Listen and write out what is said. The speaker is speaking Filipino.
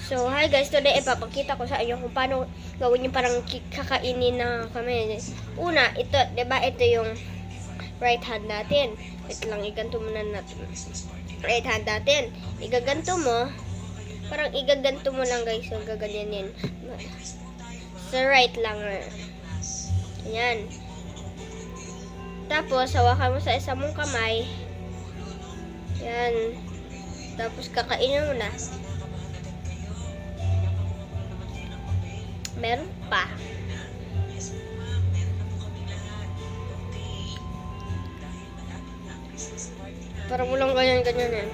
So, hi guys, today ipapakita ko sa inyo kung paano gawin yung parang kakainin na kami. Una, ito, 'di ba? Ito yung right hand natin. Wait lang, iganto muna natin. Right hand natin. Igaganto mo. Parang igaganto mo lang guys. So, gaganyanin. Sa right lang. Ayan. Tapos, hawakan mo sa isa mong kamay. Ayan. Tapos, kakainin mo na. Meron pa. Parang walang ganyan-ganyan eh.